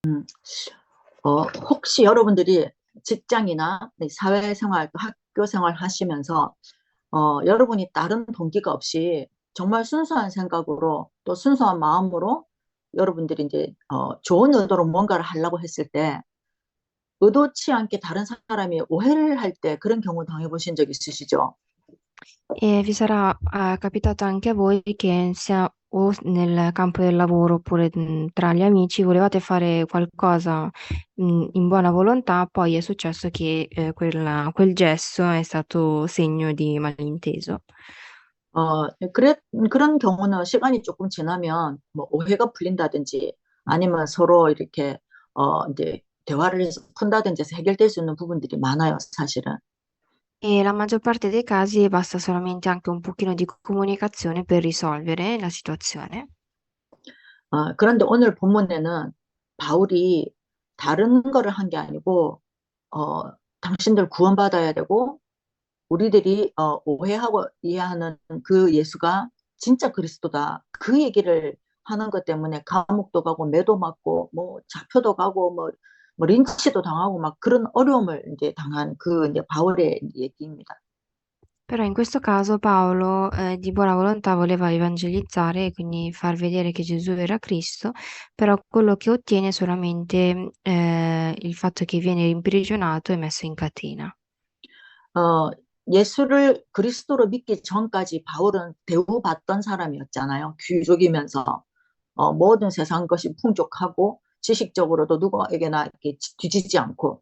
음. 혹시 여러분들이 직장이나 사회생활, 또 학교 생활 하시면서 여러분이 다른 동기가 없이 정말 순수한 생각으로 또 순수한 마음으로 여러분들이 이제 좋은 의도로 뭔가를 하려고 했을 때 의도치 않게 다른 사람이 오해를 할 때 그런 경우 당해보신 적 있으시죠? E vi sarà capitato anche a voi che sia o nel campo del lavoro oppure tra gli amici volevate fare qualcosa in buona volontà, poi è successo che quel gesto è stato segno di malinteso. 그래, 그런 경우는 시간이 조금 지나면 뭐 오해가 풀린다든지 아니면 서로 이렇게 이제 대화를 해서 푼다든지 해서 해결될 수 있는 부분들이 많아요, 사실은. E la maggior parte dei casi basta solamente anche un pochino di comunicazione per risolvere la situazione. 그런데 오늘 본문에는 바울이 다른 거를 한 게 아니고 어, 당신들 구원받아야 되고 우리들이 오해하고 이해하는 그 예수가 진짜 그리스도다. 그 얘기를 하는 것 때문에 감옥도 가고 매도 맞고 뭐 잡혀도 가고 뭐 린치도 당하고 막 그런 어려움을 이제 당한 그 이제 바울의 얘기입니다. Però in questo caso Paolo, di buona volontà voleva evangelizzare e quindi far vedere che Gesù era Cristo, però quello che ottiene è solamente, il fatto che viene imprigionato e messo in catena. 어, 예수를 그리스도로 믿기 전까지 바울은 대우받던 사람이었잖아요. 귀족이면서 모든 세상 것이 풍족하고 지식적으로도 누구에게나 이렇게 뒤지지 않고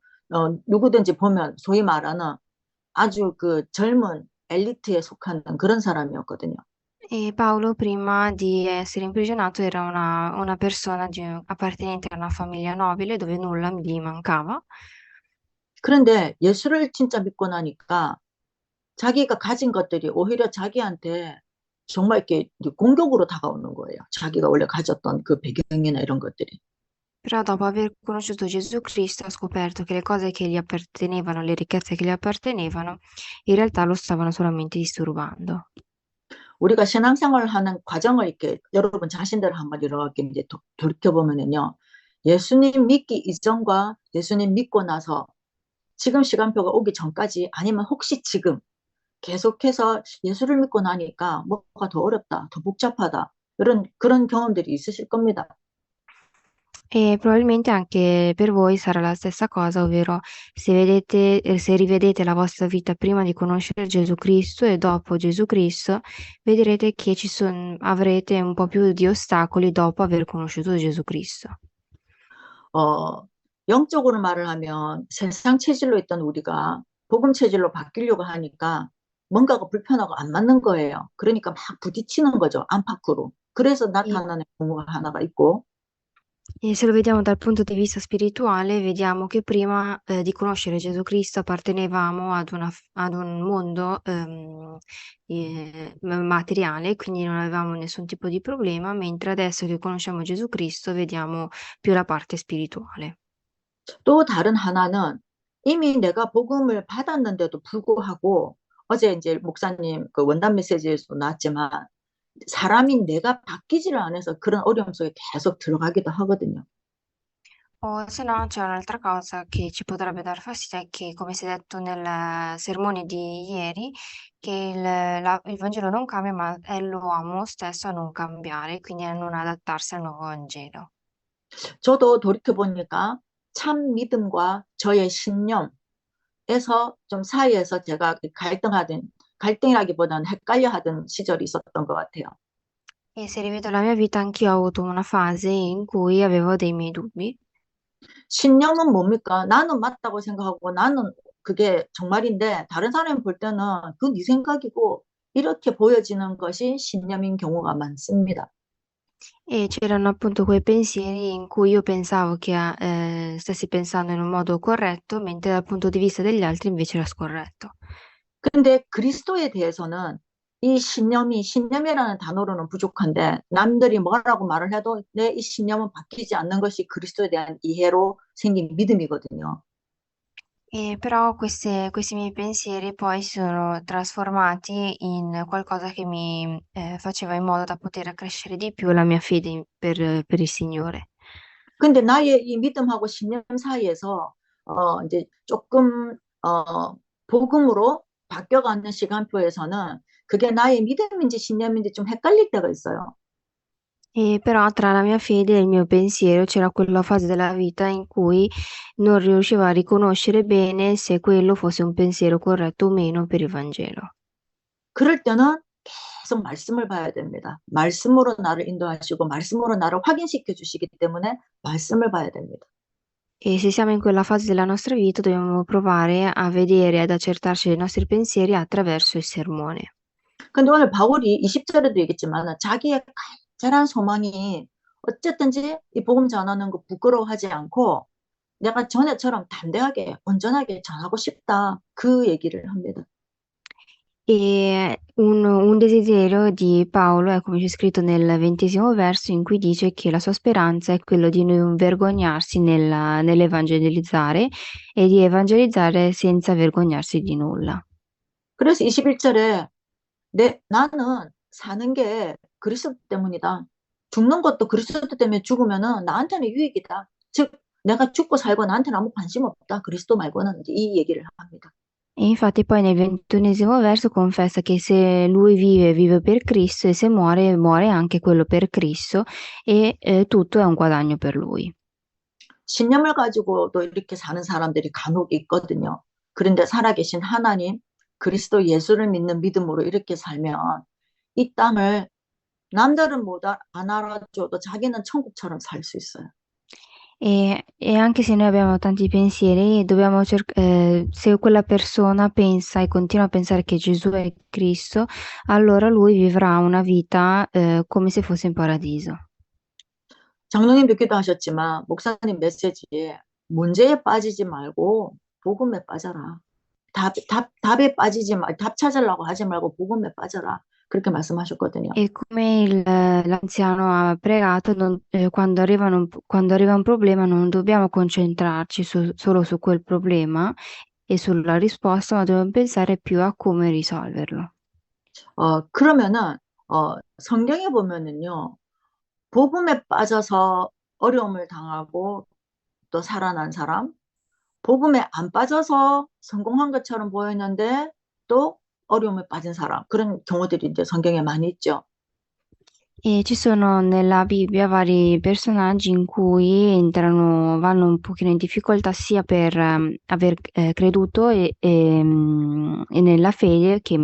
누구든지 보면 소위 말하는 아주 그 젊은 엘리트에 속하는 그런 사람이었거든요. E Paolo prima di essere imprigionato era una persona appartenente a una famiglia nobile dove nulla gli mancava. 그런데 예수를 진짜 믿고 나니까 자기가 가진 것들이 오히려 자기한테 정말 이렇게 공격으로 다가오는 거예요. 자기가 원래 가졌던 그 배경이나 이런 것들이. Però dopo aver conosciuto Gesù Cristo ha scoperto che le cose che gli appartenevano, le ricchezze che gli appartenevano, in realtà lo stavano solamente disturbando. 우리가 신앙생활을 하는 과정을 이렇게 여러분 자신들 한번 이렇게 이제 돌이켜보면은요. 예수님 믿기 이전과 예수님 믿고 나서 지금 시간표가 오기 전까지 아니면 혹시 지금 계속해서 예수를 믿고 나니까 뭐가 더 어렵다, 더 복잡하다. 그런 경험들이 있으실 겁니다. E probabilmente anche per voi sarà la stessa cosa, ovvero se rivedete la vostra vita prima di conoscere Gesù Cristo e dopo Gesù Cristo, vedrete che avrete un po' più di ostacoli dopo aver conosciuto Gesù Cristo. 어, 영적으로 말을 하면 세상 체질로 있던 우리가 복음 체질로 바뀌려고 하니까 뭔가가 불편하고 안 맞는 거예요. 그러니까 막 부딪히는 거죠. 안팎으로. 그래서 E 나타나는 경우가 하나가 있고, E se lo vediamo dal punto di vista spirituale, vediamo che prima, di conoscere Gesù Cristo appartenevamo ad un mondo, materiale, quindi non avevamo nessun tipo di problema, mentre adesso che conosciamo Gesù Cristo vediamo più la parte spirituale. 또 다른 하나는 이미 내가 복음을 받았는데도 불구하고 어제 이제 목사님 그 원단 메시지에서 나왔지만 사람인 내가 바뀌지를 않아서 그런 어려움 속에 계속 들어가기도 하거든요. O se no c'è un'altra cosa che ci potrebbe dar fastidio è che, come si è detto nel sermone di ieri, che il Vangelo non cambia, ma è l'uomo stesso a non cambiare, quindi a non adattarsi al nuovo Vangelo. 저도 돌이켜 보니까 참 믿음과 저의 신념에서 좀 사이에서 제가 갈등하던 갈등이라기보다는 헷갈려 하던 시절이 있었던 것 같아요. E se rivedo la mia vita, anch'io ho avuto una fase in cui avevo dei miei dubbi. 신념은 뭡니까? 나는 맞다고 생각하고 나는 그게 정말인데 다른 사람이 볼 때는 그 네 생각이고 이렇게 보여지는 것이 신념인 경우가 많습니다. E c'erano appunto quei pensieri in cui io pensavo che stessi pensando in un modo corretto, mentre dal punto di vista degli altri invece era scorretto. 근데 그리스도에 대해서는 이 신념이라는 단어로는 부족한데 남들이 뭐라고 말을 해도 내 이 신념은 바뀌지 않는 것이 그리스도에 대한 이해로 생긴 믿음이거든요. E però questi miei pensieri poi si sono trasformati in qualcosa che faceva in modo da poter accrescere di più la mia fede per il Signore. 근데 나의 이 믿음하고 신념 사이에서 이제 조금 복음으로 바뀌어가는 시간표에서는 그게 나의 믿음인지 신념인지 좀 헷갈릴 때가 있어요. E però tra la mia fede e il mio pensiero c'era quella fase della vita in cui non riuscivo a riconoscere bene se quello fosse un pensiero corretto o meno per il Vangelo. 그럴 때는 계속 말씀을 봐야 됩니다. 말씀으로 나를 인도하시고 말씀으로 나를 확인시켜 주시기 때문에 말씀을 봐야 됩니다. E se siamo in quella fase della nostra vita dobbiamo provare a vedere, ad accertarci dei nostri pensieri attraverso il sermone. 근데 오늘 바울이 20절에도 얘기했지만 자기의 간절한 소망이 어쨌든지 이 복음 전하는 거 부끄러워하지 않고 내가 전에처럼 담대하게 온전하게 전하고 싶다. 그 얘기를 합니다. E un desiderio di Paolo è come c'è scritto nel 20° verso in cui dice che la sua speranza è quello di non vergognarsi nell'evangelizzare e di evangelizzare senza vergognarsi di nulla. 그래서 21절에 나는 사는 게 그리스도 때문이다. 죽는 것도 그리스도 때문에 죽으면은 나한테는 유익이다. 즉 내가 죽고 살고 나한테는 아무 관심 없다. 그리스도 말고는 이 얘기를 합니다. E infatti poi nel 21° verso confessa che se lui vive, vive per Cristo e se muore, muore anche quello per Cristo e tutto è un guadagno per lui. 신념을 가지고도 이렇게 사는 사람들이 간혹 있거든요. 그런데 살아계신 하나님, 그리스도 예수를 믿는 믿음으로 이렇게 살면 이 땅을 남들은 안 알아줘도 자기는 천국처럼 살 수 있어요. E anche se noi abbiamo tanti pensieri, dobbiamo se quella persona pensa e continua a pensare che Gesù è Cristo, allora lui vivrà una vita come se fosse in paradiso. 장로님도 기도하셨지만 목사님 메시지에 문제에 빠지지 말고 복음에 빠져라. 답에 빠지지 답 찾으려고 하지 말고 복음에 빠져라. 그렇게 말씀하셨거든요. E come l'anziano ha pregato, quando arriva un problema non dobbiamo concentrarci solo su quel problema e sulla risposta, ma dobbiamo pensare più a come risolverlo. 그러면은 성경에 보면은요. 복음에 빠져서 어려움을 당하고 또 살아난 사람, 복음에 안 빠져서 성공한 것처럼 보였는데 또 어려움에 빠진 사람, 그런 경우들이 이제 성경에 많이 있죠. E ci sono nella Bibbia vari personaggi in cui vanno un pochino in difficoltà sia per aver creduto e nella fede che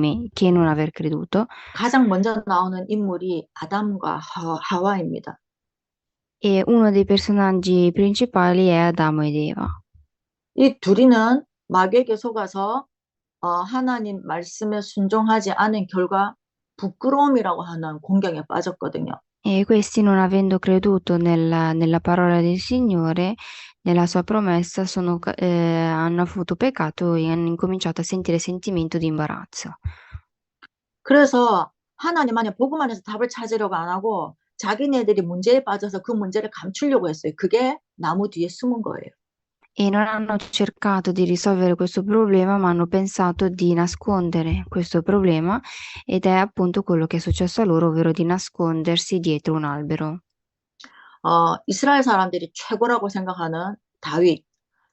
non aver creduto. 가장 먼저 나오는 인물이 아담과 하와입니다. E uno dei personaggi principali è Adamo ed Eva. 이 둘이는 마귀에게 속아서 하나님 말씀에 순종하지 않은 결과 부끄러움이라고 하는 공경에 빠졌거든요. E questi, non avendo creduto nella parola del Signore, nella sua promessa, hanno avuto peccato e hanno incominciato a sentire sentimento di imbarazzo. 그래서 하나님 안에 복음 안에서 답을 찾으려고 안 하고 자기네들이 문제에 빠져서 그 문제를 감추려고 했어요. 그게 나무 뒤에 숨은 거예요. E non hanno cercato di risolvere questo problema, ma hanno pensato di nascondere questo problema ed è appunto quello che è successo a loro, ovvero di nascondersi dietro un albero. 이스라엘 사람들이 최고라고 생각하는 다윗.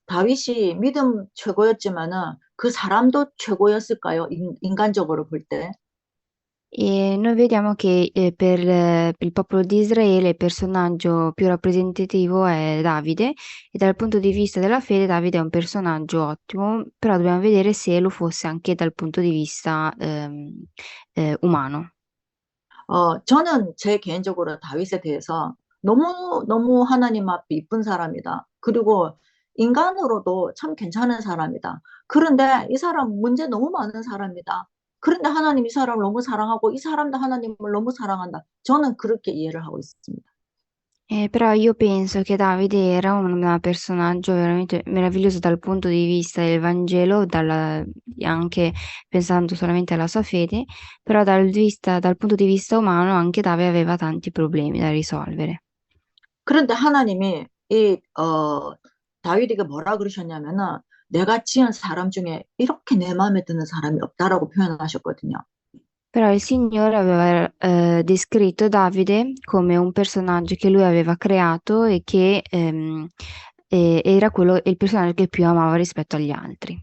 다윗이 믿음 최고였지만은 그 사람도 최고였을까요? 인간적으로 볼 때. E noi vediamo che per il popolo di Israele il personaggio più rappresentativo è Davide e dal punto di vista della fede Davide è un personaggio ottimo, però dobbiamo vedere se lo fosse anche dal punto di vista umano. 저는 제 개인적으로 다윗에 대해서 너무 하나님 앞에 이쁜 사람이다. 그리고 인간으로도 참 괜찮은 사람이다. 그런데 이 사람 문제 너무 많은 사람이다. 그런데 하나님 이 사람을 너무 사랑하고 이 사람도 하나님을 너무 사랑한다. 저는 그렇게 이해를 하고 있습니다. Però io penso che Davide era un personaggio veramente meraviglioso dal punto di vista del Vangelo, anche pensando solamente alla sua fede, però dal punto di vista umano anche Davide aveva tanti problemi da risolvere. 그런데 하나님이 다윗에게 뭐라 그러셨냐면은 내가 지은 사람 중에 이렇게 내 마음에 드는 사람이 없다라고 표현하셨거든요. Però il Signore aveva descritto Davide come un personaggio che lui aveva creato e che era il personaggio che più amava rispetto agli altri.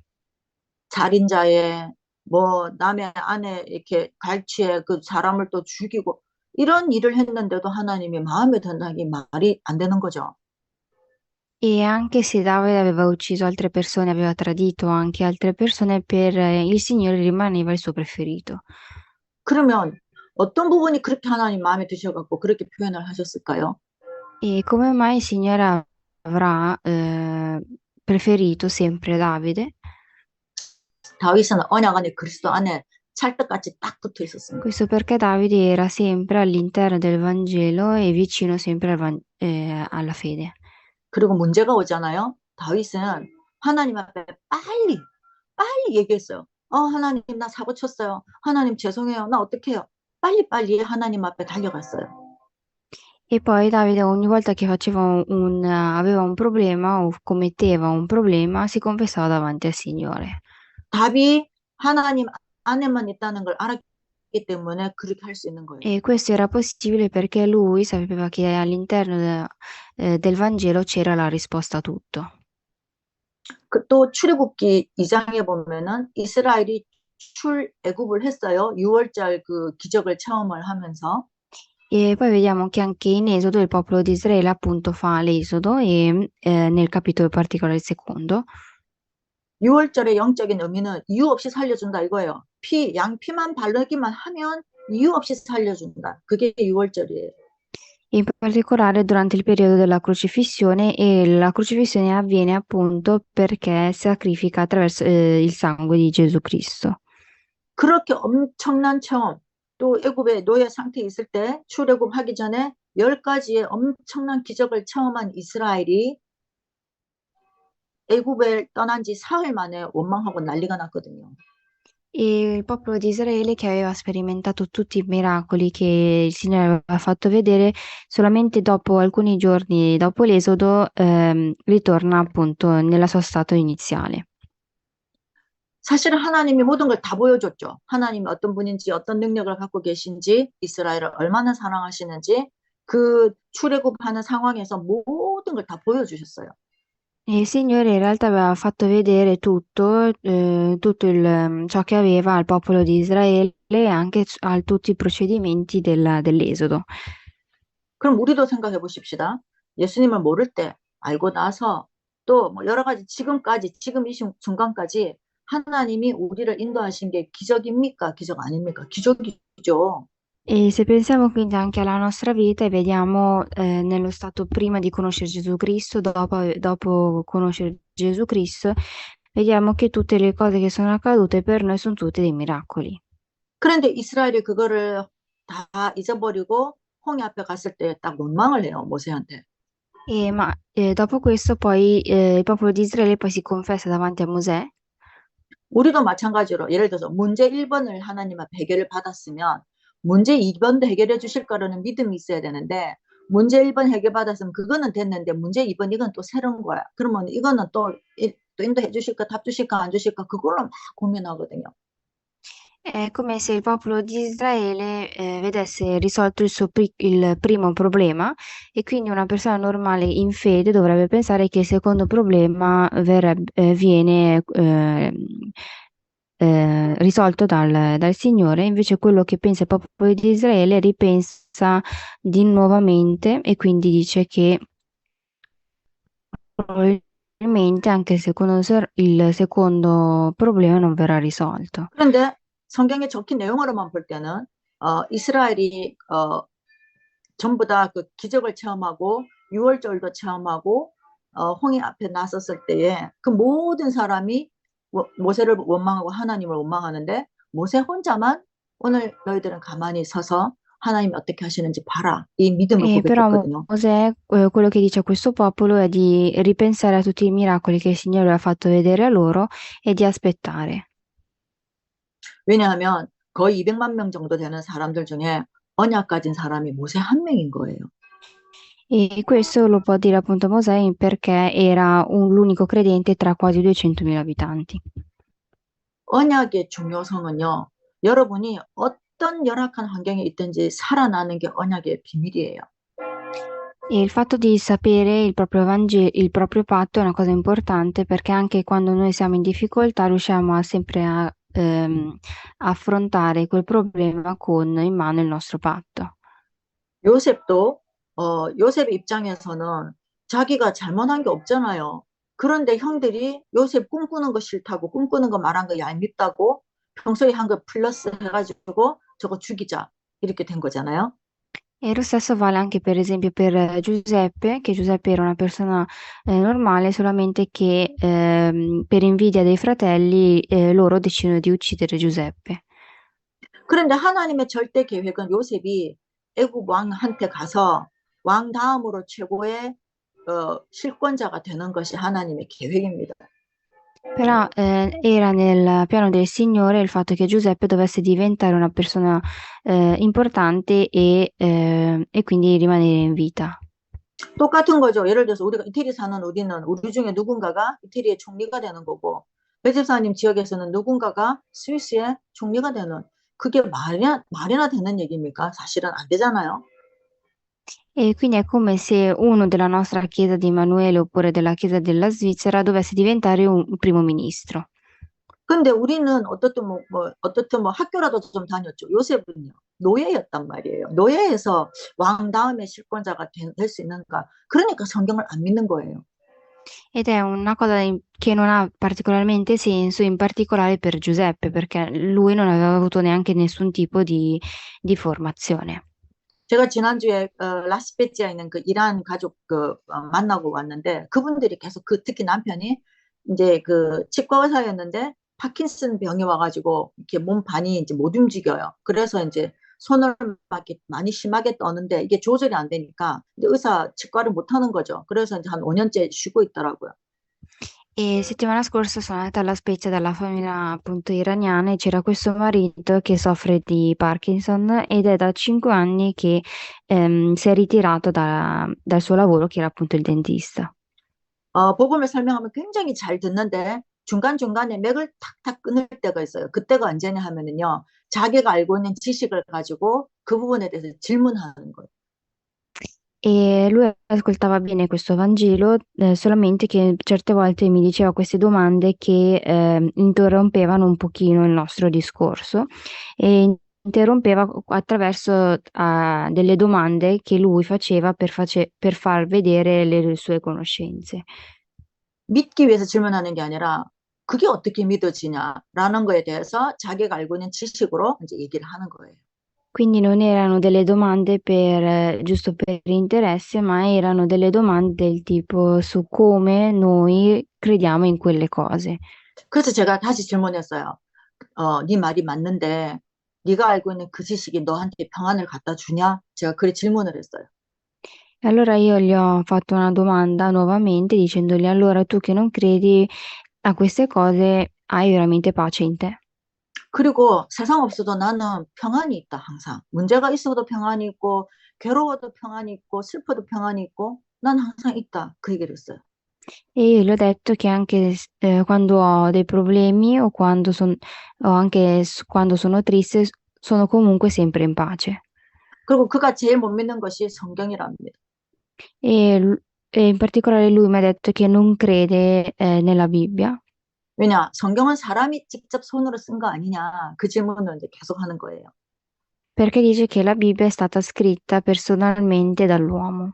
살인자에 뭐 남의 아내 이렇게 갈취해 그 사람을 또 죽이고 이런 일을 했는데도 하나님이 마음에 든다는 게 말이 안 되는 거죠. E anche se Davide aveva ucciso altre persone, aveva tradito anche altre persone, per il Signore rimaneva il suo preferito. 그러면 어떤 부분이 그렇게 하나님 마음에 드셔갖고 그렇게 표현을 하셨을까요? E come mai il Signore avrà preferito sempre Davide? 다윗은 언약 안에 그리스도 안에 찰떡같이 딱 붙어 있었습니다. Questo perché Davide era sempre all'interno del Vangelo e vicino sempre alla fede. 그리고 문제가 오잖아요. 다윗은 하나님 앞에 빨리 빨리 얘기했어요. 하나님 나 사고 쳤어요. 하나님 죄송해요. 나 어떡해요? 빨리빨리 하나님 앞에 달려갔어요. E poi Davide ogni volta che aveva un problema o commetteva un problema, si confessava davanti al Signore. 답이 하나님 안에만 있다는 걸 알았기 때문에 그렇게 할 수 있는 거예요. E questo era possibile perché lui sapeva che all'interno del Vangelo c'era la risposta a tutto. 또 출애굽기 2장에 보면은 이스라엘이 출애굽을 했어요. 6월절 그 기적을 체험을 하면서. E poi vediamo che anche in Esodo il popolo di Israele appunto fa l'Esodo e nel capitolo particolare secondo. 6월절의 영적인 의미는 이유 없이 살려준다 이거예요. 양피만 바르기만 하면 이유 없이 살려준다. 그게 6월절이에요. In particolare durante il periodo della crocifissione, e la crocifissione avviene appunto perché sacrifica attraverso il sangue di Gesù Cristo. 그렇게 엄청난 체험, 또 애굽의 노예 상태에 있을 때 출애굽하기 전에 10가지의 엄청난 기적을 체험한 이스라엘이 애굽을 떠난 지 사흘 만에 원망하고 난리가 났거든요. E il popolo di Israele che aveva sperimentato tutti i miracoli che il Signore aveva fatto vedere, solamente dopo alcuni giorni dopo l'Esodo, ritorna appunto nella sua stato iniziale. 사실은 하나님이 모든 걸 다 보여줬죠. 하나님이 어떤 분인지, 어떤 능력을 갖고 계신지, 이스라엘을 얼마나 사랑하시는지, 그 출애굽하는 상황에서 모든 걸 다 보여주셨어요. E il Signore in realtà aveva fatto vedere tutto, ciò che aveva al popolo di Israele e anche a tutti i procedimenti dell'Esodo. 그럼 우리도 생각해 보십시다. 예수님을 모를 때, 알고 나서 또 뭐 여러 가지 지금까지, 지금 이 순간까지 하나님이 우리를 인도하신 게 기적입니까? 기적 아닙니까? 기적이죠. E se pensiamo quindi anche alla nostra vita e vediamo nello stato prima di conoscere Gesù Cristo, dopo conoscere Gesù Cristo, vediamo che tutte le cose che sono accadute per noi sono tutte dei miracoli. 그런데 이스라엘이 그거를 다 잊어버리고 홍해 앞에 갔을 때 딱 원망을 해요, 모세한테. Ma dopo questo poi il popolo di Israele poi si confessa davanti a Mosè. 우리도 마찬가지로 예를 들어서 문제 1번을 하나님 앞에 해결을 받았으면 문제 2번도 해결해 주실 거라는 믿음이 있어야 되는데 문제 1번 해결받았으면 그거는 됐는데 문제 2번 이건 또 새로운 거야. 그러면 이거는 또 인도해 주실까 답 주실까 안 주실까 그걸로 막 고민하거든요. È come se il popolo di Israele vedesse risolto il primo problema e quindi una persona normale in fede dovrebbe pensare che il secondo problema viene risolto dal Signore, invece quello che pensa il popolo di Israele ripensa di nuovamente e quindi dice che probabilmente anche il secondo problema non verrà risolto. 그런데 성경에 적힌 내용으로만 볼 때는 이스라엘이 전부 다 그 기적을 체험하고 6월절도 체험하고 홍해 앞에 나섰을 때에 그 모든 사람이 모세를 원망하고 하나님을 원망하는데 모세 혼자만 오늘 너희들은 가만히 서서 하나님이 어떻게 하시는지 봐라. 이 믿음을 Però 고백했거든요. Mosè, quello che dice a questo popolo è di ripensare a tutti i miracoli che il Signore aveva fatto vedere a loro e di aspettare. 왜냐하면 거의 200만 명 정도 되는 사람들 중에 언약 가진 사람이 모세 한 명인 거예요. E questo lo può dire appunto Mosè perché era l'unico credente tra quasi 200.000 abitanti. 언약의 중요성은요. 여러분이 어떤 열악한 환경에 있든지 살아나는 게 언약의 비밀이에요. E il fatto di sapere il proprio il proprio patto è una cosa importante perché anche quando noi siamo in difficoltà riusciamo sempre a affrontare quel problema con in mano il nostro patto. 요셉도 요셉 입장에서는 자기가 잘못한 게 없잖아요. 그런데 형들이 요셉 꿈꾸는 거 싫다고 꿈꾸는 거 말한 거 얄밉다고 평소에 한 거 플러스 해가지고 저거 죽이자 이렇게 된 거잖아요. E lo stesso vale anche per esempio per Giuseppe, che Giuseppe era una persona normale, solamente che per invidia dei fratelli loro decidono di uccidere Giuseppe. 그런데 하나님의 절대 계획은 요셉이 애굽 왕한테 가서 왕 다음으로 최고의 실권자가 되는 것이 하나님의 계획입니다. Però era nel piano del Signore il fatto che Giuseppe dovesse diventare una persona importante e quindi rimanere in vita. 똑같은 거죠. 예를 들어서 우리가 이태리 사는 우리 중에 누군가가 이태리의 총리가 되는 거고 배집사님 지역에서는 누군가가 스위스의 총리가 되는 그게 말이나 되는 얘기입니까? 사실은 안 되잖아요. E quindi è come se uno della nostra chiesa di Emanuele oppure della chiesa della Svizzera dovesse diventare un primo ministro. 근데 우리는 어떻든 뭐 학교라도 좀 다녔죠. 요셉은요. 노예였단 말이에요. 노예에서 왕 다음의 실권자가 될 수 있는가? 그러니까 성경을 안 믿는 거예요. Ed è una cosa che non ha particolarmente senso, in particolare per Giuseppe, perché lui non aveva avuto neanche nessun tipo di formazione. 제가 지난주에 라스베지아에 있는 그 이란 가족 만나고 왔는데 그분들이 계속 특히 남편이 이제 그 치과 의사였는데 파킨슨 병이 와가지고 이렇게 몸 반이 이제 못 움직여요. 그래서 이제 손을 막 이렇게 많이 심하게 떠는데 이게 조절이 안 되니까 이제 의사 치과를 못 하는 거죠. 그래서 이제 한 5년째 쉬고 있더라고요. E settimana scorsa sono andata alla Spezia dalla famiglia appunto iraniana e c'era questo marito che soffre di Parkinson ed è da 5 anni che si è ritirato dal suo lavoro, che era appunto il dentista. 복음을 설명하면 굉장히 잘 듣는데 중간중간에 맥을 탁탁 끊을 때가 있어요. 그때가 언제냐 하면은요. 자기가 알고 있는 지식을 가지고 그 부분에 대해서 질문하는 거예요. E lui ascoltava bene questo Vangelo, solamente che certe volte mi diceva queste domande che interrompevano un pochino il nostro discorso e interrompeva attraverso delle domande che lui faceva per far vedere le sue conoscenze. 믿기 위해서 질문하는 게 아니라 그게 어떻게 믿어지냐라는 거에 대해서 자기가 알고 있는 지식으로 이제 얘기를 하는 거예요. Quindi non erano delle domande giusto per interesse, ma erano delle domande del tipo su come noi crediamo in quelle cose. 그래서 제가 다시 질문했어요. 네 말이 맞는데 네가 알고 있는 그 지식이 너한테 평안을 갖다 주냐? 제가 그렇게 질문을 했어요. E allora io gli ho fatto una domanda nuovamente dicendogli: allora tu che non credi a queste cose, hai veramente pace in te? 그리고 세상 없어도 나는 평안이 있다, 항상. 문제가 있어도 평안이 있고, 괴로워도 평안이 있고, 슬퍼도 평안이 있고, 난 항상 있다. 그 얘기를 했어요. E io gli ho detto che anche quando ho dei problemi o anche quando sono triste, sono comunque sempre in pace. 그리고 그가 제일 못 믿는 것이 성경이랍니다. E in particolare lui mi ha detto che non crede nella Bibbia. 왜냐? 성경은 사람이 직접 손으로 쓴 거 아니냐? 그 질문을 이제 계속 하는 거예요. Perché dice che la Bibbia è stata scritta personalmente dall'uomo.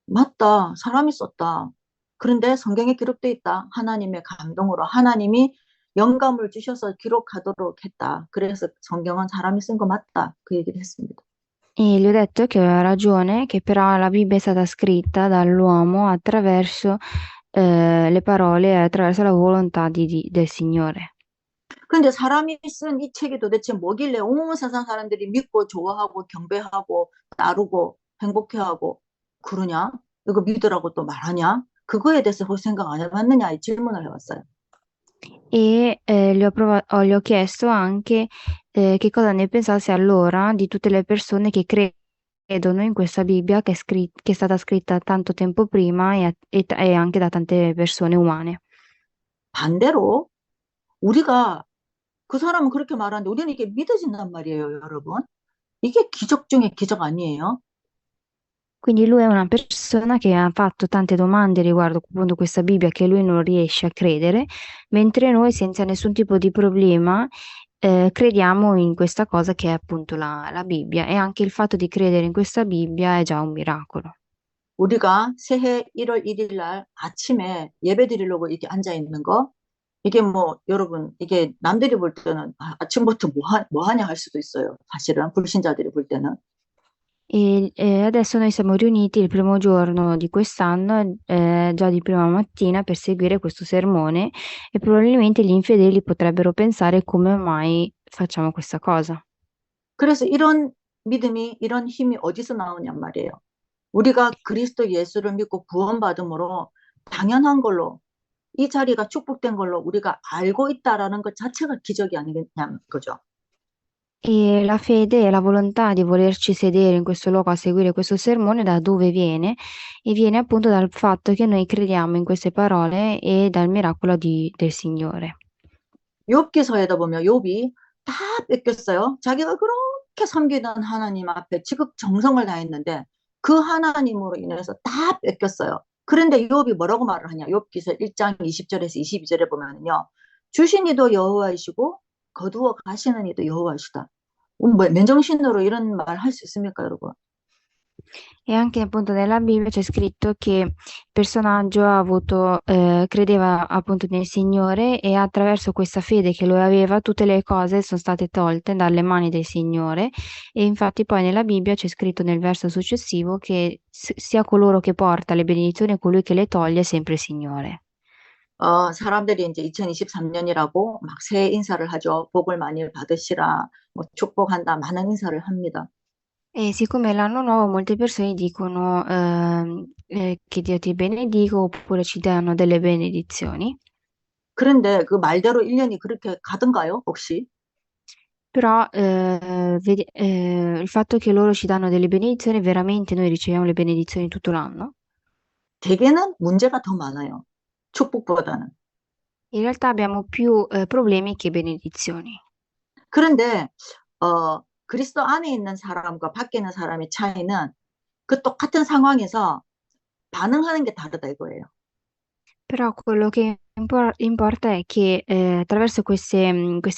맞다. 사람이 썼다. 그런데 성경에 기록돼 있다. 하나님의 감동으로 하나님이 영감을 주셔서 기록하도록 했다. 그래서 성경은 사람이 쓴 거 맞다. 그 얘기를 했습니다. E gli ho detto che aveva ragione, che però la Bibbia è stata scritta dall'uomo attraverso le parole e attraverso la volontà del Signore. 그런데 사람이 쓴 이 책이 도대체 뭐길래 온 세상 사람들이 믿고 좋아하고 경배하고 따르고 행복해하고 그러냐? 이거 믿으라고 또 말하냐? 그거에 대해서 혹시 생각 안 해봤느냐? 이 질문을 해봤어요. E gli ho chiesto anche che cosa ne pensasse allora di tutte le persone che credono in questa Bibbia che è stata scritta tanto tempo prima e anche da tante persone umane. 반대로 우리가 그 사람은 그렇게 말하는데 우리는 이게 믿어진단 말이에요, 여러분. 이게 기적 중에 기적 아니에요? Quindi lui è una persona che ha fatto tante domande riguardo appunto questa Bibbia che lui non riesce a credere, mentre noi senza nessun tipo di problema crediamo in questa cosa che è appunto la Bibbia e anche il fatto di credere in questa Bibbia è già un miracolo. 우리가 새해 1월 1일 날 아침에 예배 드리려고 이렇게 앉아 있는 거, 이게 뭐, 여러분, 이게 남들이 볼 때는 아침부터 뭐 하냐 할 수도 있어요. 사실은, 불신자들이 볼 때는. Adesso noi siamo riuniti il primo giorno di quest'anno, già di prima mattina per seguire questo sermone e probabilmente gli infedeli potrebbero pensare come mai facciamo questa cosa. 그래서 이런 믿음이, 이런 힘이 어디서 나오냔 말이에요. 우리가 그리스도 예수를 믿고 구원받음으로 당연한 걸로, 이 자리가 축복된 걸로 우리가 알고 있다라는 것 자체가 기적이 아니겠냐는 거죠. E la fede e la volontà di volerci sedere in questo luogo a seguire questo sermone da dove viene? E viene appunto dal fatto che noi crediamo in queste parole e dal miracolo del Signore. 욥기서에다 보면 욥이 다 뺏겼어요. 자기가 그렇게 섬기던 하나님 앞에 지극정성을 다했는데 그 하나님으로 인해서 다 뺏겼어요. 그런데 욥이 뭐라고 말을 하냐? 욥기서 1장 20절에서 22절에 보면요. 주신 이도 여호와이시고 거두어 가시는 이도 여호와이시다. 뭐 맨정신으로 이런 말 할 수 있습니까, 여러분? E anche appunto nella Bibbia c'è scritto che il personaggio ha avuto, credeva appunto nel Signore e attraverso questa fede che lui aveva tutte le cose sono state tolte dalle mani del Signore e infatti poi nella Bibbia c'è scritto nel verso successivo che sia coloro che porta le benedizioni e colui che le toglie è sempre il Signore. 사람들이 이제 2023년이라고 막 새해 인사를 하죠. 복을 많이 받으시라, 뭐 축복한다, 많은 인사를 합니다. E siccome è l'anno nuovo, molte persone dicono che Dio ti benedica oppure ci danno delle benedizioni. 그런데 그 말대로 1년이 그렇게 가던가요, 혹시? Però il fatto che loro ci danno delle benedizioni, veramente noi riceviamo le benedizioni tutto l'anno? 대개는 문제가 더 많아요. 축복보다는. In realtà abbiamo più problemi che benedizioni. 그런데 그리스도 안에 있는 사람과 밖에 있는 사람의 차이는 그 똑같은 상황에서 반응하는 게 다르다 이거예요. Però quello che importa è che attraverso queste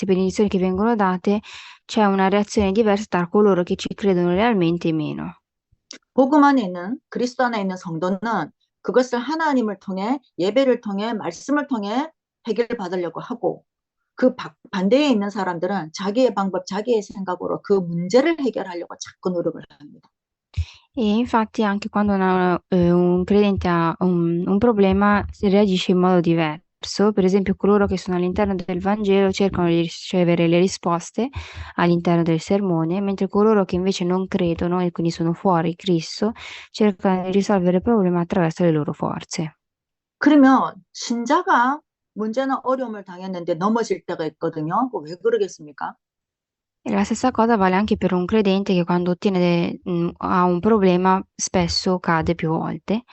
benedizioni che vengono date c'è una reazione diversa tra coloro che ci credono realmente e meno. 복음 안에 있는 그리스도 안에 있는 성도는 그것을 하나님을 통해 예배를 통해 말씀을 통해 해결받으려고 하고 그 반대에 있는 사람들은 자기의 방법, 자기의 생각으로 그 문제를 해결하려고 자꾸 노력을 합니다. E infatti anche quando un credente ha un problema si reagisce in modo diverso. Per esempio, coloro che sono all'interno del Vangelo cercano di ricevere le risposte all'interno del sermone, mentre coloro che invece non credono e quindi sono fuori Cristo cercano di risolvere il problema attraverso le loro forze. 그러면 신자가 문제나 어려움을 당했는데 넘어질 때가 있거든요. 왜 그러겠습니까? E la stessa cosa vale anche per un credente che quando ha un problema spesso cade più volte.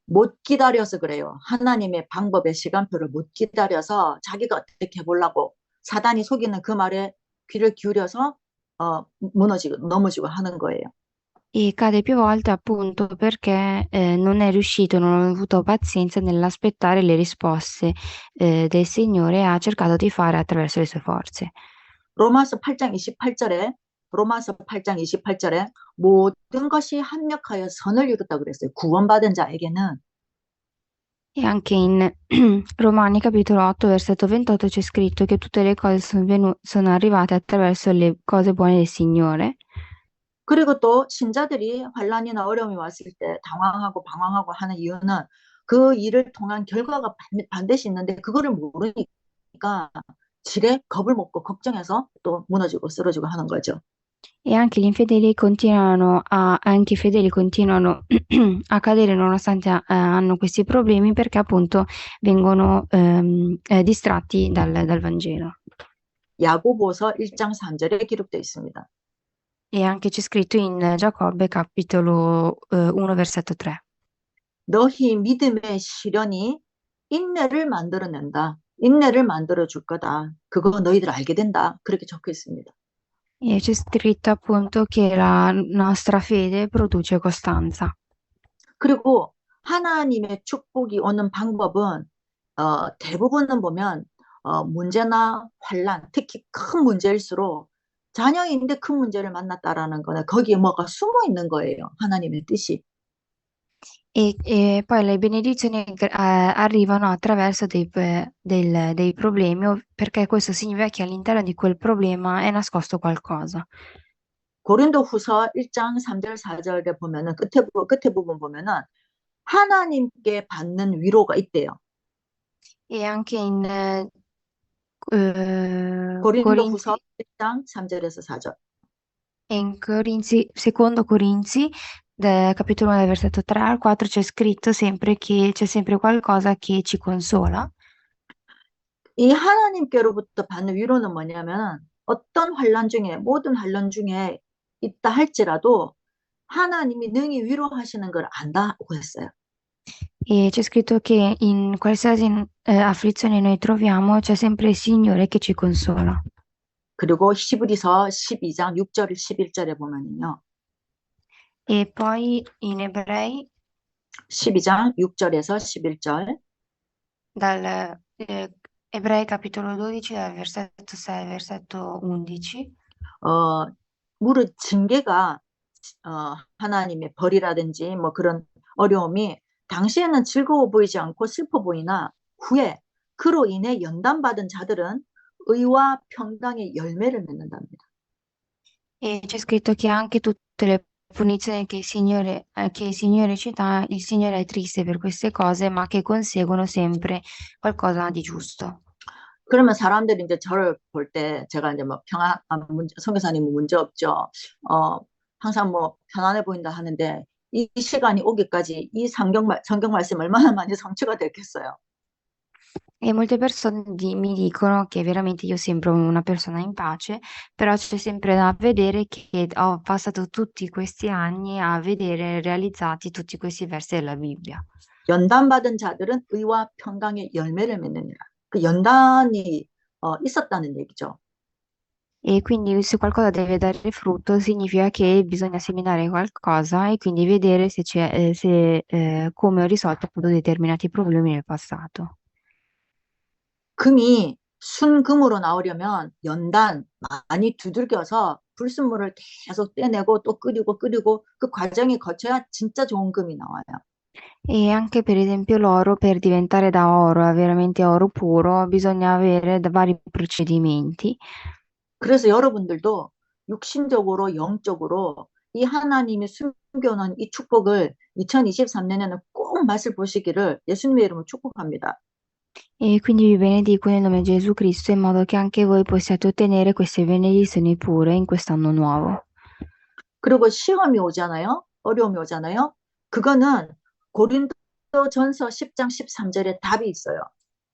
못 기다려서 그래요. 하나님의 방법의 시간표를 못 기다려서 자기가 어떻게 해보려고 사단이 속이는 그 말에 귀를 기울여서 무너지고 넘어지고 하는 거예요. E cade più volte appunto perché non è riuscito, non ha avuto pazienza nell'aspettare le risposte del Signore e ha cercato di fare attraverso le sue forze. 로마서 8장 28절에 로마서 8장 28절에 모든 것이 합력하여 선을 이뤘다 그랬어요. 구원받은 자에게는. E anche in Romani capitolo 8 versetto 28 c'è scritto che tutte le cose sono arrivate attraverso le cose buone del Signore. 그리고 또 신자들이 환란이나 어려움이 왔을 때 당황하고 방황하고 하는 이유는 그 일을 통한 결과가 반드시 있는데 그거를 모르니까 지레 겁을 먹고 걱정해서 또 무너지고 쓰러지고 하는 거죠. E anche gli infedeli anche i fedeli continuano a cadere nonostante hanno questi problemi perché appunto vengono distratti dal Vangelo. 야고보서 1장 3절에 기록되어 있습니다. E anche c'è scritto in Giacobbe capitolo 1 versetto 3. 너희 믿음의 시련이 인내를 만들어낸다. 인내를 만들어 줄 거다. 그거 너희들 알게 된다. 그렇게 적혀 있습니다. E c'è scritto appunto che la nostra fede produce costanza. 그리고 하나님의 축복이 오는 방법은 대부분은 보면 문제나 환란, 특히 큰 문제일수록 자녀인데 큰 문제를 만났다라는 거는 거기에 뭐가 숨어 있는 거예요. 하나님의 뜻이. E poi le benedizioni arrivano attraverso dei problemi, perché questo significa che all'interno di quel problema è nascosto qualcosa. 고린도후서 1장 3절 4절에 보면은 끝에 부분 보면은 하나님께 받는 위로가 있대요. E anche in 고린도후서 Corinzi, 1장 3절에서 4절. secondo Corinzi, capitolo 1, versetto 3 al 4, c'è scritto sempre che c'è sempre qualcosa che ci consola. 이 하나님께로부터 받는 위로는 뭐냐면 어떤 환란 중에 모든 환란 중에 있다 할지라도 하나님이 능히 위로하시는 걸 안다고 했어요. E c'è scritto che in qualsiasi afflizione noi troviamo, c'è sempre il Signore che ci consola. 그리고 히브리서 12장 6절 11절에 보면은요. E poi in Ebrei, 12장 6절에서 11절. dal Ebrei capitolo 12, dal versetto 6 al versetto 11, 어, 무릇 징계가 하나님의 벌이라든지 뭐 그런 어려움이 당시에는 즐거워 보이지 않고 슬퍼 보이나 후에 그로 인해 연단받은 자들은 의와 평강의 열매를 맺는답니다. e c'è scritto che anche tutte le punizioni che il Signore ci dà, il Signore è triste per queste cose, ma che conseguono sempre qualcosa di giusto. 그러면 사람들이 이제 저를 볼 때 제가 이제 뭐 선교사님은 문제 없죠. 항상 뭐 편안해 보인다 하는데 이 시간이 오기까지 이 성경 말씀 얼마나 많이 성취가 됐겠어요. E molte persone mi dicono che veramente io sembro una persona in pace, però c'è sempre da vedere che ho passato tutti questi anni a vedere realizzati tutti questi versi della Bibbia. 연단받은 자들은 의와 평강의 열매를 맺느니라. 그 연단이 있었다는 얘기죠. E quindi se qualcosa deve dare frutto significa che bisogna seminare qualcosa e quindi vedere come ho risolto appunto determinati problemi nel passato. 금이 순금으로 나오려면 연단 많이 두들겨서 불순물을 계속 떼내고 또 끓이고 그 과정이 거쳐야 진짜 좋은 금이 나와요. E anche per esempio l'oro, per diventare da oro, veramente oro puro, bisogna avere vari procedimenti. 그래서 여러분들도 육신적으로 영적으로 이 하나님이 숨겨놓은 이 축복을 2023년에는 꼭 맛을 보시기를 예수님의 이름으로 축복합니다. E quindi vi benedico nel nome di Gesù Cristo in modo che anche voi possiate ottenere queste benedizioni pure in quest'anno nuovo. 그리고 시험이 오잖아요. 어려움이 오잖아요. 그거는 고린도전서 10장 13절에 답이 있어요.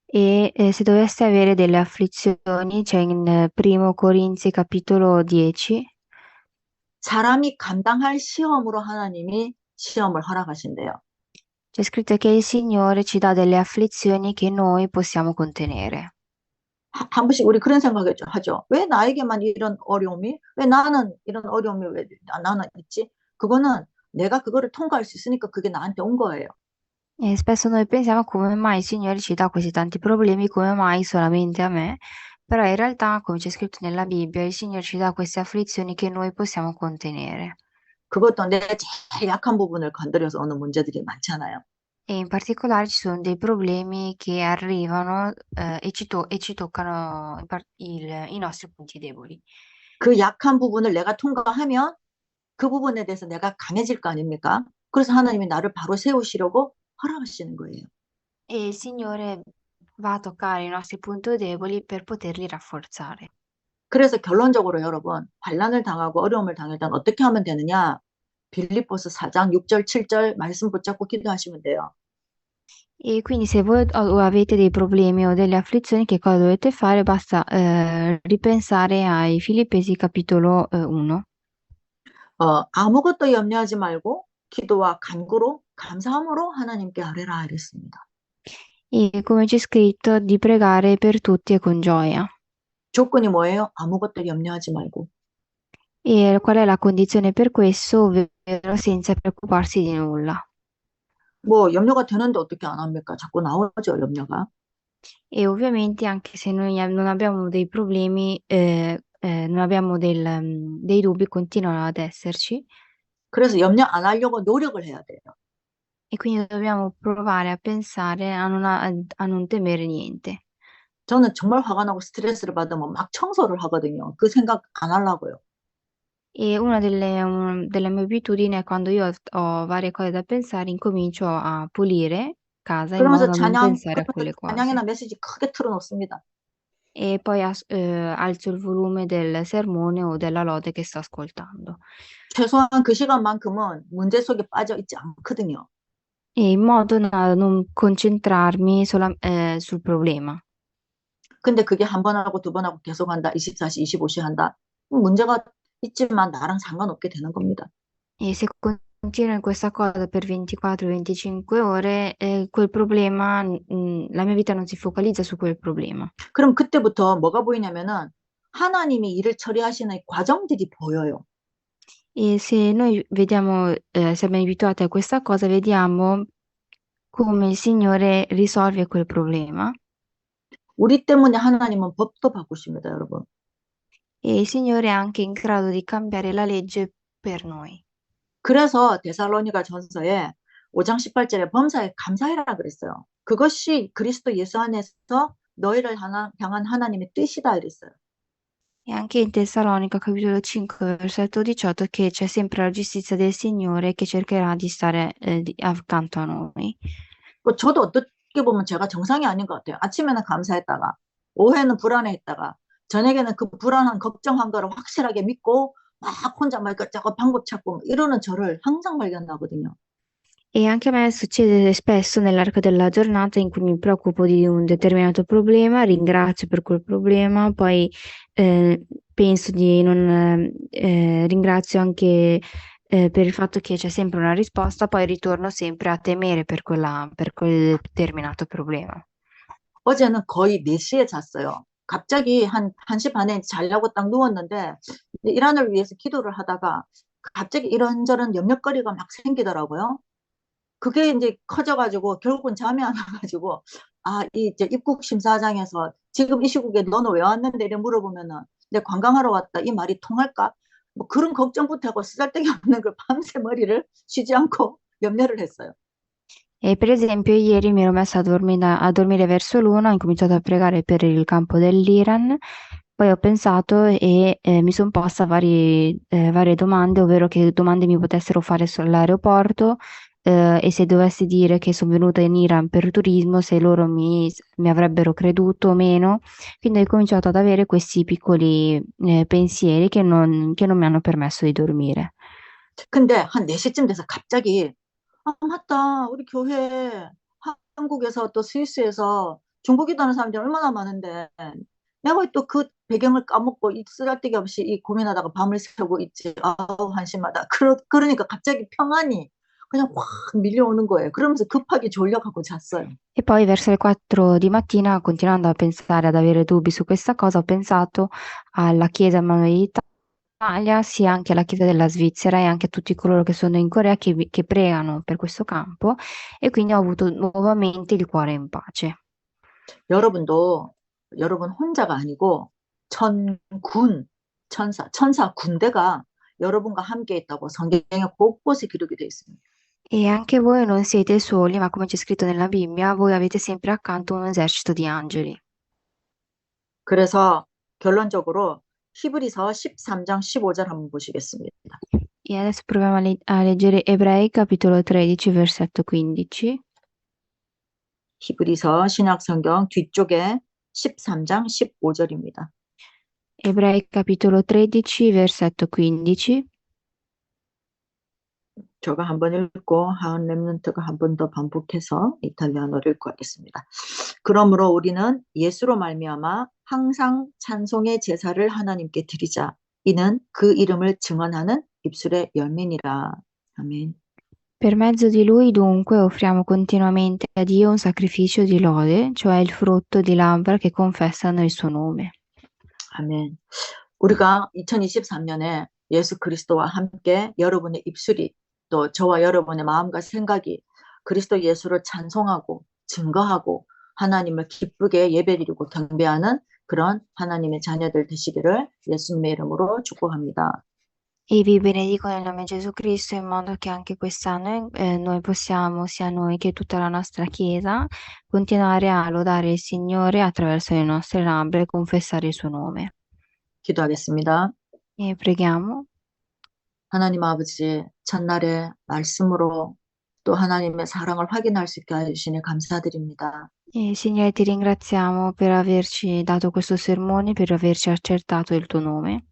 E se doveste avere delle afflizioni, c'è in Primo Corinzi capitolo 10, 사람이 감당할 시험으로 하나님이 시험을 허락하신대요. c'è scritto che il Signore ci dà delle afflizioni che noi possiamo contenere. 한 번씩 우리 그런 생각을 하죠. 왜 나에게만 이런 어려움이? 왜 나는 이런 어려움이 왜 나는 있지? 그거는 내가 그거를 통과할 수 있으니까 그게 나한테 온 거예요. E spesso noi pensiamo come mai il Signore ci dà questi tanti problemi, come mai solamente a me, però in realtà, come c'è scritto nella Bibbia, il Signore ci dà queste afflizioni che noi possiamo contenere. 그것도 내 제일 약한 부분을 건드려서 오는 문제들이 많잖아요. E in particolare ci sono dei problemi che arrivano e ci toccano i nostri punti deboli. 그 약한 부분을 내가 통과하면 그 부분에 대해서 내가 강해질 거 아닙니까? 그래서 하나님이 나를 바로 세우시려고 허락하시는 거예요. E il Signore va a toccare i nostri punti deboli per poterli rafforzare. 그래서 결론적으로 여러분, 환난을 당하고 어려움을 당할 땐 어떻게 하면 되느냐? 빌립보서 4장 6절 7절 말씀 붙잡고 기도하시면 돼요. E quindi se voi avete dei problemi o delle afflizioni, che cosa dovete fare? Basta ripensare ai Filippesi capitolo 1. 아무것도 염려하지 말고 기도와 간구로 감사함으로 하나님께 아뢰라 이랬습니다. E come c'è scritto, di pregare per tutti e con gioia. 조건이 뭐예요? 아무것도 염려하지 말고. E qual è la condizione per questo, ovvero senza preoccuparsi di nulla. 뭐 염려가 되는데 어떻게 안 합니까? 자꾸 나오죠, 염려가. E ovviamente anche se noi non abbiamo dei problemi, non abbiamo dei dubbi, continuano ad esserci 그래서 염려 안 하려고 노력을 해야 돼요. e quindi dobbiamo provare a pensare a non temere niente. 저는 정말 화가 나고 스트레스를 받으면 막 청소를 하거든요. 그 생각 안 하려고요. E una delle mie abitudini è quando io ho varie cose da pensare, incomincio a pulire casa in modo 그러면서 da non pensare a quelle 찬양이나 cose. 메시지 크게 틀어놓습니다. E poi alzo il volume del sermone o della lode che sto ascoltando. 최소한 그 시간만큼은 문제 속에 빠져 있지 않거든요. E in modo da non concentrarmi sul problema. 근데 그게 한 번 하고 두 번 하고 계속 한다. 24시, 25시 한다. 문제가 있지만 나랑 상관없게 되는 겁니다. E se continuo in questa cosa per 24-25 ore, quel problema, la mia vita non si focalizza su quel problema. 그럼 그때부터 뭐가 보이냐면은 하나님이 일을 처리하시는 과정들이 보여요. E se noi vediamo, siamo abituati a questa cosa, vediamo come il Signore risolve quel problema. 우리 때문에 하나님은 법도 바꾸십니다, 여러분. E il Signore è anche in grado di cambiare la legge per noi. 그래서 데살로니가 전서에 5장 18절에 범사에 감사해라 그랬어요. 그것이 그리스도 예수 안에서 너희를 향한 하나님의 뜻이다 이랬어요. E anche in Tessalonica, capitolo 5, versetto 18, che c'è sempre la giustizia del Signore che cercherà di stare accanto a noi. 저도 어떻게 보면 제가 정상이 아닌 것 같아요. 아침에는 감사했다가 오후에는 불안해했다가 저녁에는 그 불안한 걱정한 거를 확실하게 믿고 막 혼자 막 이것저것 방법 찾고 이러는 저를 항상 발견하거든요. E anche a me succede spesso nell'arco della giornata in cui mi preoccupo di un determinato problema, ringrazio per quel problema, poi penso di non ringrazio anche per il fatto che c'è sempre una risposta, poi ritorno sempre a temere per quel determinato problema. 어제는 거의 4시에 잤어요. 갑자기 한 1시 반에 자려고 딱 누웠는데 이란을 위해서 기도를 하다가 갑자기 이런저런 염려거리가 막 생기더라고요. 그게 이제 커져가지고 결국은 잠이 안 와가지고 이제 입국 심사장에서 지금 이 시국에 너는 왜 왔는데 이래 물어보면은 내 관광하러 왔다 이 말이 통할까? 뭐 그런 걱정부터 하고 쓰잘데기 없는 걸 밤새 머리를 쉬지 않고 염려를 했어요. E per esempio ieri mi ero messa a dormire verso l'una, ho incominciato a pregare per il campo dell'Iran, poi ho pensato e mi sono posta varie domande, ovvero che domande mi potessero fare sull'aeroporto e se dovessi dire che sono venuta in Iran per turismo, se loro mi avrebbero creduto o meno. Quindi ho cominciato ad avere questi piccoli pensieri che non mi hanno permesso di dormire. 근데 한 4시쯤 돼서 갑자기 맞다. 우리 교회 한국에서 또 스위스에서 중국이도 하는 사람들이 얼마나 많은데 내가 왜 또 그 배경을 까먹고 이 쓰잘데기 없이 이 고민하다가 밤을 새고 있지. 아우 한심하다. 그러니까 갑자기 평안이 그냥 확 밀려오는 거예요. 그러면서 급하게 졸려가고 잤어요. E poi verso le 4 di mattina, continuando a pensare, ad avere dubbi su questa cosa, ho pensato alla Chiesa Emanuele d'Italia, sia anche alla Chiesa della Svizzera e anche a tutti coloro che sono in Corea che pregano per questo campo e quindi ho avuto nuovamente il cuore in pace. 여러분도 여러분 혼자가 아니고 천사 군대가 여러분과 함께 있다고 성경에 곳곳에 기록이 되어 있습니다. E anche voi non siete soli, ma come c'è scritto nella Bibbia, voi avete sempre accanto un esercito di angeli. 그래서 결론적으로 히브리서 13장 15절 한번 보시겠습니다. E adesso proviamo a leggere Ebrei capitolo 13, versetto 15. 히브리서 신약성경 뒤쪽에 13장 15절입니다. Ebrei capitolo 13, versetto 15. 제가 한번 읽고 하은 렘넌트가 한 번 더 반복해서 이탈리아어를 읽고 하겠습니다. 그러므로 우리는 예수로 말미암아 항상 찬송의 제사를 하나님께 드리자. 이는 그 이름을 증언하는 입술의 열매니라. 아멘. Per mezzo di lui dunque offriamo continuamente a Dio un sacrificio di lode, cioè il frutto di labbra che confessano il suo nome. 아멘. 우리가 2023년에 예수 그리스도와 함께 여러분의 입술이 또 저와 여러분의 마음과 생각이 그리스도 예수를 찬송하고 증거하고 하나님을 기쁘게 예배드리고 경배하는 그런 하나님의 자녀들 되시기를 예수님의 이름으로 축복합니다. E vi benedico nel nome di Gesù Cristo in modo che anche quest'anno noi possiamo, sia noi che tutta la nostra Chiesa, continuare a lodare il Signore attraverso le nostre labbra e confessare il suo nome. 기도하겠습니다. E preghiamo. 하나님 아버지, 첫날에 말씀으로 또 하나님의 사랑을 확인할 수 있게 해주시니 감사드립니다. E Signore, ti ringraziamo per averci dato questo sermone, per averci accertato il tuo nome.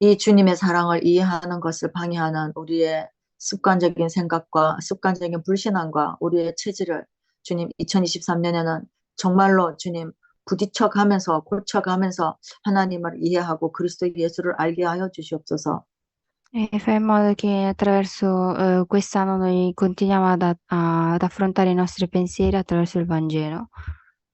이 주님의 사랑을 이해하는 것을 방해하는 우리의 습관적인 생각과 습관적인 불신앙과 우리의 체질을 주님 2023년에는 정말로 주님 부딪혀가면서 고쳐가면서 하나님을 이해하고 그리스도 예수를 알게 하여 주시옵소서. E fai in modo che attraverso quest'anno noi continuiamo ad affrontare i nostri pensieri attraverso il Vangelo.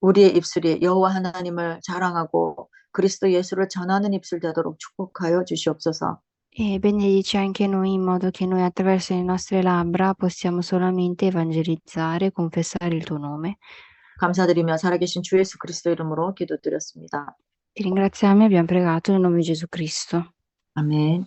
우리의 입술이 여호와 하나님을 자랑하고 그리스도 예수를 전하는 입술 되도록 축복하여 주시옵소서. E benedici anche noi in modo che noi attraverso le nostre labbra possiamo solamente evangelizzare e confessare il tuo nome. 감사드리며 살아계신 주 예수 그리스도 이름으로 기도드렸습니다. Ti ringraziamo e abbiamo pregato nel nome di Gesù Cristo. 아멘.